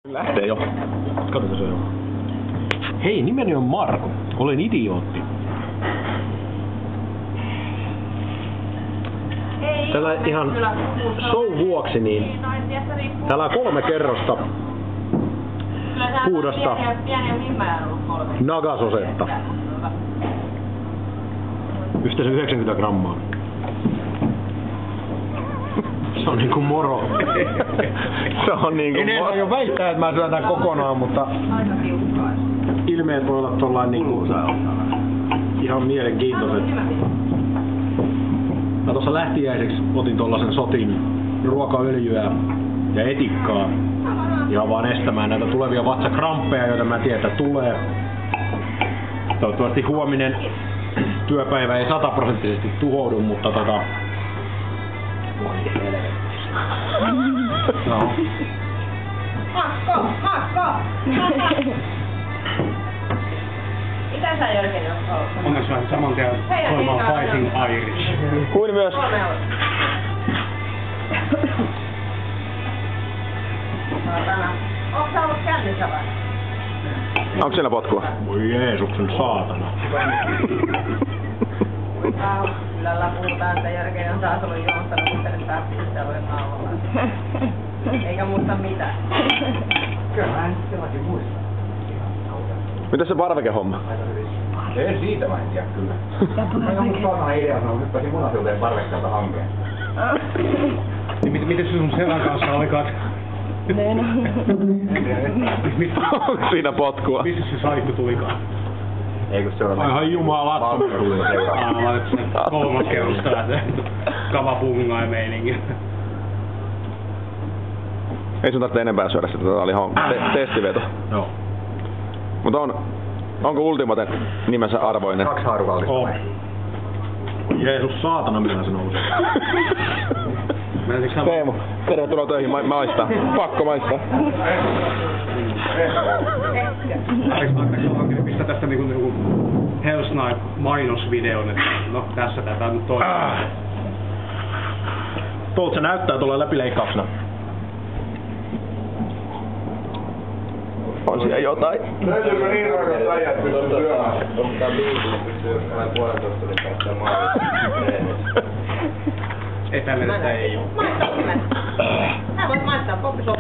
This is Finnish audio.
Lähtee jo. Katsotaan se jo. Hei, nimeni on Marko. Olen idiootti. Tällä ihan show vuoksi niin täällä on 3 kerrosta puhdasta nagasosetta. Yhteensä 90 grammaa. Se on niinku moro. Se on niinku moro. Jo väittää, että mä syön tän kokonaan, mutta ilmeet voi olla tollain niinku ihan mielenkiintoiset. Mä tossa lähtiäiseksi otin tollasen sotin ruokaöljyä ja etikkaa. Ihan vaan estämään näitä tulevia vatsakramppeja, joita mä tiedän, että tulee. Toivottavasti huominen työpäivä ei 100% tuhoudu, mutta no. Hakko! Mitä sä Jörgen oot ollut? Onneksi vähän saman tien soimaan Fighting Irish. Kuin myös. Onko sä ollut kännissä vai? Onko siellä potkua? Voi Jeesuksen saatana. Kylällä puhutaan, että Jörgen on taas ollut juomassa luistelen pääpistelujen naavalla. Eikä muista mitään. Kyllä mä en sellakin muista. Mitäs se parvekehomma? Ei siitä mä en tiedä kyllä. Mä en mun vanha idea, mä hyppäsin Munasilteen parvekkeelta hankeen. Miten se sun selän kanssa olikaan? Onko siinä potkua? Missä se saikku tulikaan? Eikö se ole? Aivan jumalattomasti. Laitettu sen 3. kerrosta lähtee kavapungaa ja meininki. Ei sun tarvitse enempää syödä sitä, tää oli ihan testiveto. Joo. Mutta onko Ultimaten nimensä arvoinen? 2 haarukallista. Oh. Jeesus saatana, minä se nousi. Teemu, tervetuloa töihin, maistaa. Pakko maistaa. Pistä tästä niinku Hell's Night mainosvideon, että no tässä tätä nyt toinen. Tuolta se näyttää tuolla läpileikkauksena. On siellä jotain. Löytyykö niin rakas äijät, että pystyy syömään? Ottaa biisin, pystyy vähän 1,5 tunnin päästä maailmassa. Etäminen ei oo. Maistaa nimen. Sä voit maistaa poppisuoraa.